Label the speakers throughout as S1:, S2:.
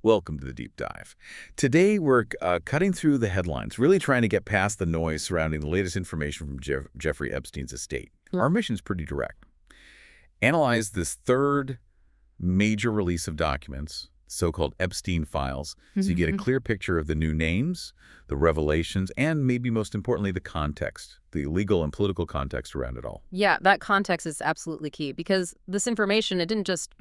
S1: Welcome to the deep dive. Today, we're cutting through the headlines, really trying to get past the noise surrounding the latest information from Jeffrey Epstein's estate. Our mission's pretty direct. Analyze this third major release of documents, so-called Epstein files, so you get a clear picture of the new names, the revelations, and maybe most importantly, the context, the legal and political context around it all.
S2: Yeah, that context is absolutely key because this information, it didn't just,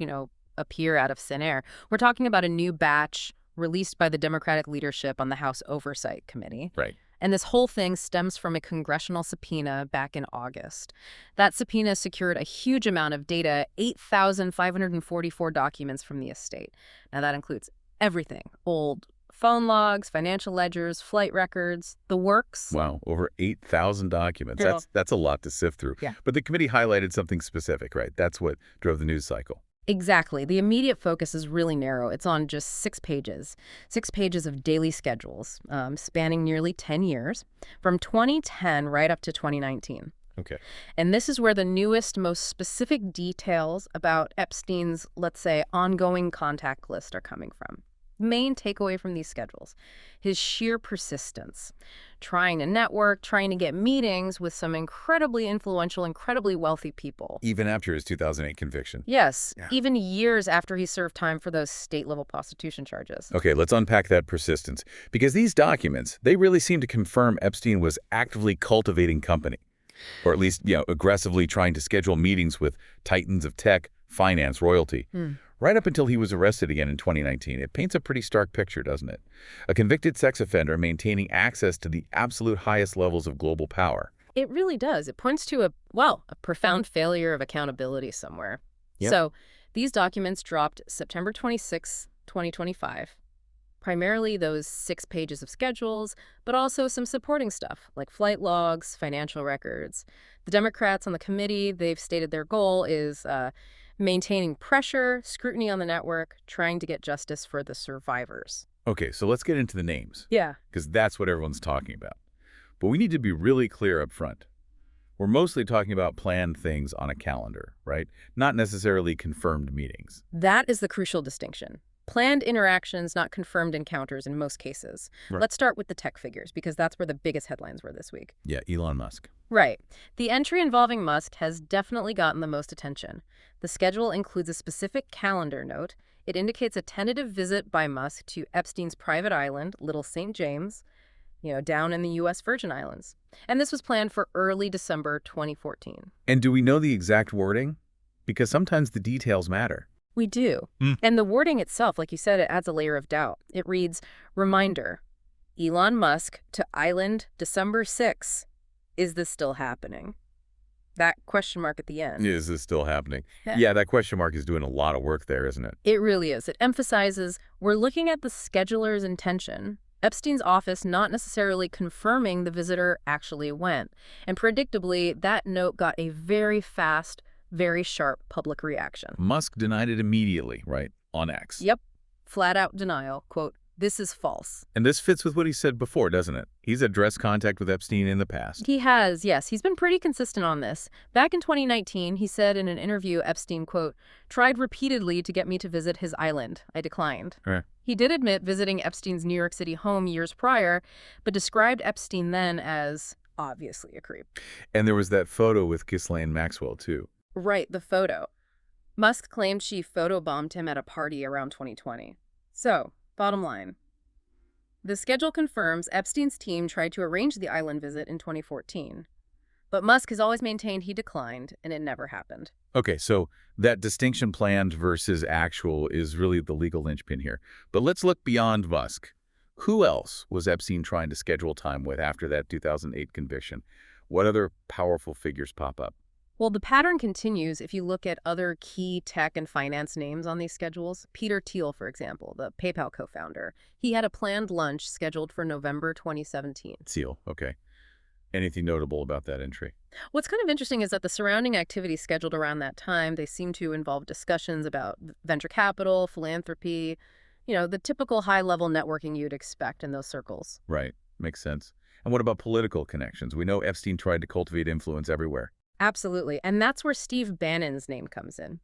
S2: appear out of thin air. We're talking about a new batch released by the Democratic leadership on the House Oversight Committee.
S1: Right.
S2: And this whole thing stems from a congressional subpoena back in August. That subpoena secured a huge amount of data, 8,544 documents from the estate. Now, that includes everything: old phone logs, financial ledgers, flight records, the works.
S1: Wow, over 8,000 documents.
S2: Yeah.
S1: That's a lot to sift through.
S2: Yeah.
S1: But the committee highlighted something specific, right? That's what drove the news cycle.
S2: Exactly. The immediate focus is really narrow. It's on just 6 pages. 6 pages of daily schedules, spanning nearly 10 years, from 2010 right up to 2019.
S1: Okay.
S2: And this is where the newest, most specific details about Epstein's, let's say, ongoing contact list are coming from. Main takeaway from these schedules: his sheer persistence, trying to network, trying to get meetings with some incredibly influential, incredibly wealthy people.
S1: Even after his 2008 conviction.
S2: Yes,
S1: Yeah.
S2: even years after he served time for those state-level prostitution charges.
S1: Okay, let's unpack that persistence. Because these documents, they really seem to confirm Epstein was actively cultivating company. Or at least, aggressively trying to schedule meetings with titans of tech, finance, royalty. Right up until he was arrested again in 2019. It paints a pretty stark picture, doesn't it? A convicted sex offender maintaining access to the absolute highest levels of global power.
S2: It really does. It points to a profound failure of accountability somewhere.
S1: Yep.
S2: So these documents dropped September 26, 2025. Primarily those 6 pages of schedules, but also some supporting stuff like flight logs, financial records. The Democrats on the committee, they've stated their goal is maintaining pressure, scrutiny on the network, trying to get justice for the survivors.
S1: Okay, so let's get into the names.
S2: Yeah.
S1: Because that's what everyone's talking about. But we need to be really clear up front. We're mostly talking about planned things on a calendar, right? Not necessarily confirmed meetings.
S2: That is the crucial distinction. Planned interactions, not confirmed encounters in most cases.
S1: Right.
S2: Let's start with the tech figures, because that's where the biggest headlines were this week.
S1: Yeah, Elon Musk.
S2: Right. The entry involving Musk has definitely gotten the most attention. The schedule includes a specific calendar note. It indicates a tentative visit by Musk to Epstein's private island, Little St. James, down in the U.S. Virgin Islands. And this was planned for early December 2014.
S1: And do we know the exact wording? Because sometimes the details matter.
S2: We do. And the wording itself, like you said, it adds a layer of doubt. It reads, "Reminder, Elon Musk to island December 6. Is this still happening?" That question mark at the end.
S1: Is this still happening? Yeah, that question mark is doing a lot of work there, isn't it?
S2: It really is. It emphasizes we're looking at the scheduler's intention. Epstein's office not necessarily confirming the visitor actually went. And predictably, that note got a very fast, very sharp public reaction.
S1: Musk denied it immediately, right, on X.
S2: Yep. Flat out denial. Quote, "This is false."
S1: And this fits with what he said before, doesn't it? He's addressed contact with Epstein in the past.
S2: He has, yes. He's been pretty consistent on this. Back in 2019, he said in an interview, Epstein, quote, "tried repeatedly to get me to visit his island. I declined."
S1: Right.
S2: He did admit visiting Epstein's New York City home years prior, but described Epstein then as obviously a creep.
S1: And there was that photo with Ghislaine Maxwell, too.
S2: Right, the photo. Musk claimed she photobombed him at a party around 2020. So, bottom line. The schedule confirms Epstein's team tried to arrange the island visit in 2014. But Musk has always maintained he declined, and it never happened.
S1: Okay, so that distinction planned versus actual is really the legal linchpin here. But let's look beyond Musk. Who else was Epstein trying to schedule time with after that 2008 conviction? What other powerful figures pop up?
S2: Well, the pattern continues if you look at other key tech and finance names on these schedules. Peter Thiel, for example, the PayPal co-founder. He had a planned lunch scheduled for November 2017.
S1: Thiel, okay. Anything notable about that entry?
S2: What's kind of interesting is that the surrounding activities scheduled around that time, they seem to involve discussions about venture capital, philanthropy, the typical high-level networking you'd expect in those circles.
S1: Right, makes sense. And what about political connections? We know Epstein tried to cultivate influence everywhere.
S2: Absolutely. And that's where Steve Bannon's name comes in.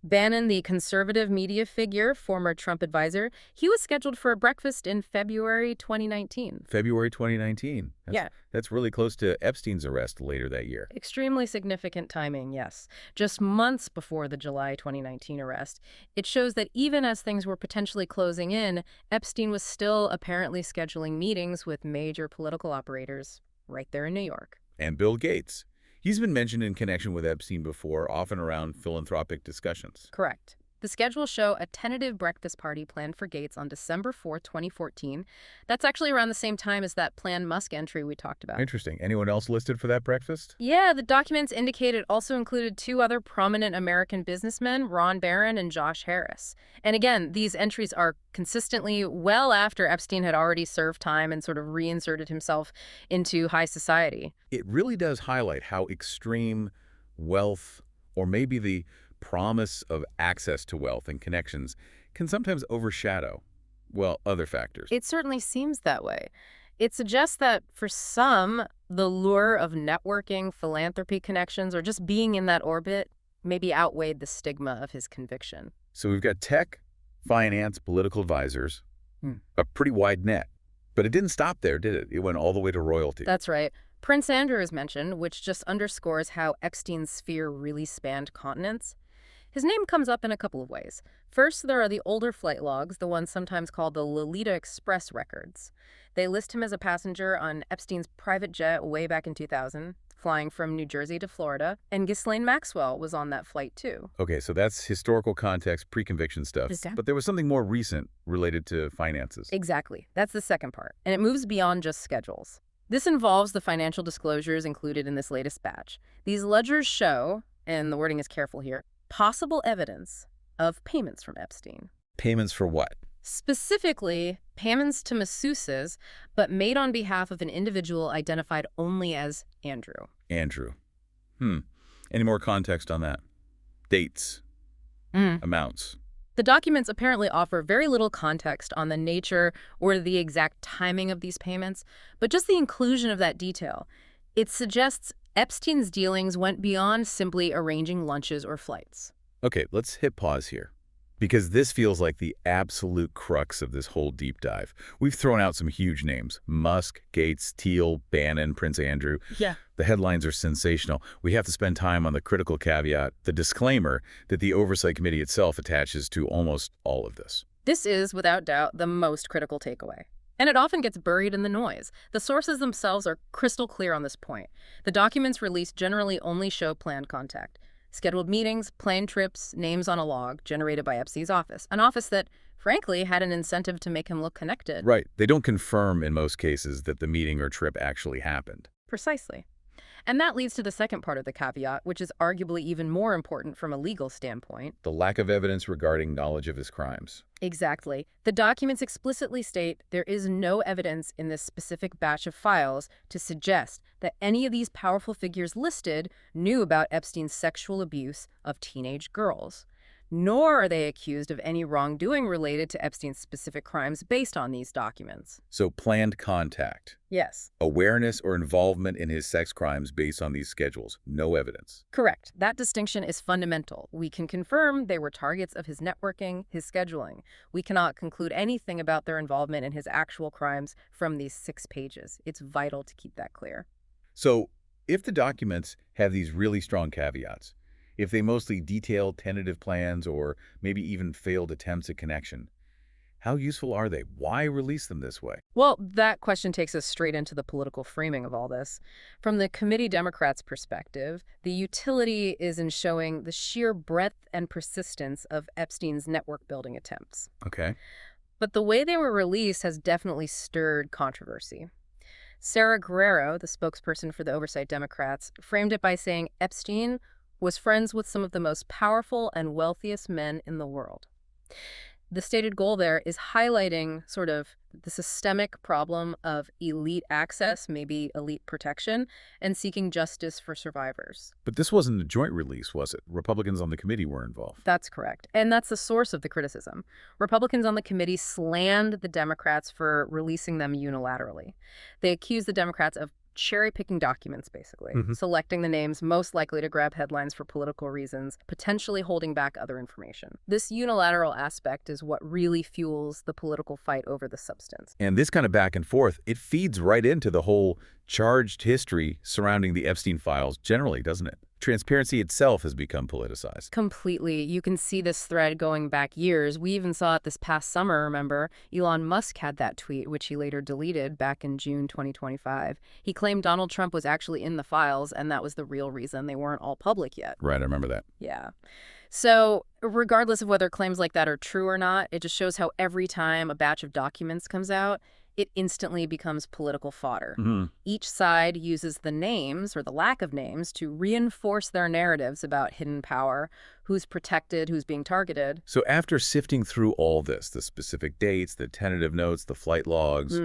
S2: Bannon, the conservative media figure, former Trump advisor, he was scheduled for a breakfast in February 2019.
S1: February 2019.
S2: Yeah.
S1: That's really close to Epstein's arrest later that year.
S2: Extremely significant timing, yes. Just months before the July 2019 arrest. It shows that even as things were potentially closing in, Epstein was still apparently scheduling meetings with major political operators right there in New York.
S1: And Bill Gates. He's been mentioned in connection with Epstein before, often around philanthropic discussions.
S2: Correct. The schedules show a tentative breakfast party planned for Gates on December 4, 2014. That's actually around the same time as that planned Musk entry we talked about.
S1: Interesting. Anyone else listed for that breakfast?
S2: Yeah, the documents indicate it also included two other prominent American businessmen, Ron Barron and Josh Harris. And again, these entries are consistently well after Epstein had already served time and sort of reinserted himself into high society.
S1: It really does highlight how extreme wealth, or maybe the promise of access to wealth and connections, can sometimes overshadow, well, other factors.
S2: It certainly seems that way. It suggests that for some, the lure of networking, philanthropy connections, or just being in that orbit maybe outweighed the stigma of his conviction.
S1: So we've got tech, finance, political advisors, a pretty wide net. But it didn't stop there, did it? It went all the way to royalty.
S2: That's right. Prince Andrew is mentioned, which just underscores how Epstein's sphere really spanned continents. His name comes up in a couple of ways. First, there are the older flight logs, the ones sometimes called the Lolita Express records. They list him as a passenger on Epstein's private jet way back in 2000, flying from New Jersey to Florida, and Ghislaine Maxwell was on that flight too.
S1: Okay, so that's historical context, pre-conviction stuff. But there was something more recent related to finances.
S2: Exactly. That's the second part. And it moves beyond just schedules. This involves the financial disclosures included in this latest batch. These ledgers show, and the wording is careful here, possible evidence of payments from Epstein.
S1: Payments for what?
S2: Specifically, payments to masseuses, but made on behalf of an individual identified only as Andrew.
S1: Andrew. Any more context on that? Dates? Amounts?
S2: The documents apparently offer very little context on the nature or the exact timing of these payments, but just the inclusion of that detail. It suggests Epstein's dealings went beyond simply arranging lunches or flights.
S1: Okay, let's hit pause here, because this feels like the absolute crux of this whole deep dive. We've thrown out some huge names: Musk, Gates, Thiel, Bannon, Prince Andrew.
S2: Yeah.
S1: The headlines are sensational. We have to spend time on the critical caveat, the disclaimer that the Oversight Committee itself attaches to almost all of this.
S2: This is, without doubt, the most critical takeaway. And it often gets buried in the noise. The sources themselves are crystal clear on this point. The documents released generally only show planned contact. Scheduled meetings, plane trips, names on a log generated by Epstein's office. An office that, frankly, had an incentive to make him look connected.
S1: Right. They don't confirm in most cases that the meeting or trip actually happened.
S2: Precisely. And that leads to the second part of the caveat, which is arguably even more important from a legal standpoint.
S1: The lack of evidence regarding knowledge of his crimes.
S2: Exactly. The documents explicitly state there is no evidence in this specific batch of files to suggest that any of these powerful figures listed knew about Epstein's sexual abuse of teenage girls. Nor are they accused of any wrongdoing related to Epstein's specific crimes based on these documents.
S1: So planned contact.
S2: Yes.
S1: Awareness or involvement in his sex crimes based on these schedules. No evidence.
S2: Correct. That distinction is fundamental. We can confirm they were targets of his networking, his scheduling. We cannot conclude anything about their involvement in his actual crimes from these 6 pages. It's vital to keep that clear.
S1: So if the documents have these really strong caveats, if they mostly detail tentative plans or maybe even failed attempts at connection, how useful are they? Why release them this way?
S2: Well, that question takes us straight into the political framing of all this. From the committee Democrats' perspective, the utility is in showing the sheer breadth and persistence of Epstein's network-building attempts.
S1: Okay.
S2: But the way they were released has definitely stirred controversy. Sarah Guerrero, the spokesperson for the Oversight Democrats, framed it by saying Epstein was friends with some of the most powerful and wealthiest men in the world. The stated goal there is highlighting sort of the systemic problem of elite access, maybe elite protection, and seeking justice for survivors.
S1: But this wasn't a joint release, was it? Republicans on the committee were involved.
S2: That's correct. And that's the source of the criticism. Republicans on the committee slammed the Democrats for releasing them unilaterally. They accused the Democrats of cherry-picking documents, basically,
S1: Hmm.
S2: selecting the names most likely to grab headlines for political reasons, potentially holding back other information. This unilateral aspect is what really fuels the political fight over the substance.
S1: And this kind of back and forth, it feeds right into the whole charged history surrounding the Epstein files generally, doesn't it? Transparency itself has become politicized.
S2: Completely. You can see this thread going back years. We even saw it this past summer, remember? Elon Musk had that tweet, which he later deleted back in June 2025. He claimed Donald Trump was actually in the files, and that was the real reason they weren't all public yet.
S1: Right, I remember that.
S2: Yeah. So, regardless of whether claims like that are true or not, it just shows how every time a batch of documents comes out, it instantly becomes political fodder.
S1: Hmm.
S2: Each side uses the names, or the lack of names, to reinforce their narratives about hidden power, who's protected, who's being targeted.
S1: So after sifting through all this, the specific dates, the tentative notes, the flight logs,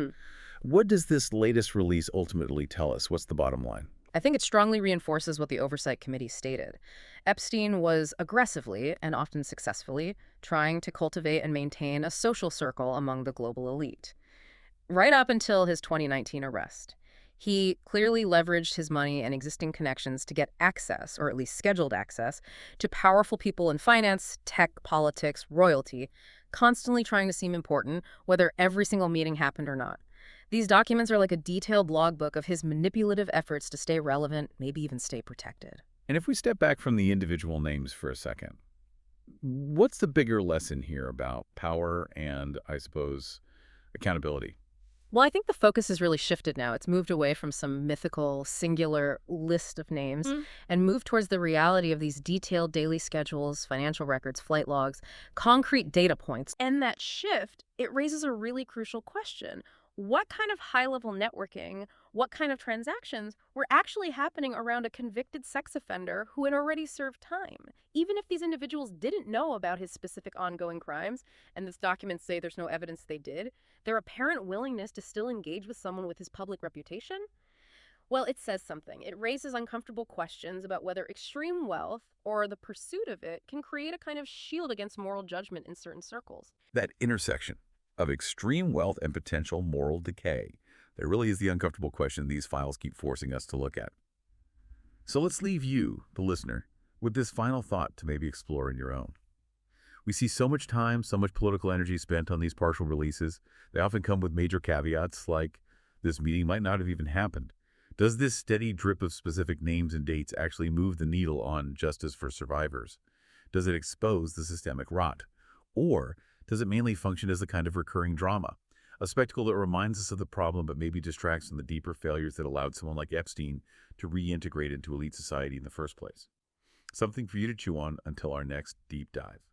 S1: what does this latest release ultimately tell us? What's the bottom line?
S2: I think it strongly reinforces what the Oversight Committee stated. Epstein was aggressively, and often successfully, trying to cultivate and maintain a social circle among the global elite. Right up until his 2019 arrest, he clearly leveraged his money and existing connections to get access, or at least scheduled access, to powerful people in finance, tech, politics, royalty, constantly trying to seem important, whether every single meeting happened or not. These documents are like a detailed logbook of his manipulative efforts to stay relevant, maybe even stay protected.
S1: And if we step back from the individual names for a second, what's the bigger lesson here about power and, I suppose, accountability?
S2: Well, I think the focus has really shifted now. It's moved away from some mythical, singular list of names and moved towards the reality of these detailed daily schedules, financial records, flight logs, concrete data points. And that shift, it raises a really crucial question. What kind of high-level networking, what kind of transactions were actually happening around a convicted sex offender who had already served time? Even if these individuals didn't know about his specific ongoing crimes, and these documents say there's no evidence they did, their apparent willingness to still engage with someone with his public reputation? Well, it says something. It raises uncomfortable questions about whether extreme wealth or the pursuit of it can create a kind of shield against moral judgment in certain circles.
S1: That intersection of extreme wealth and potential moral decay. That really is the uncomfortable question these files keep forcing us to look at. So let's leave you, the listener, with this final thought to maybe explore in your own. We see so much time, so much political energy spent on these partial releases. They often come with major caveats like, this meeting might not have even happened. Does this steady drip of specific names and dates actually move the needle on justice for survivors? Does it expose the systemic rot? Or does it mainly function as a kind of recurring drama, a spectacle that reminds us of the problem but maybe distracts from the deeper failures that allowed someone like Epstein to reintegrate into elite society in the first place? Something for you to chew on until our next deep dive.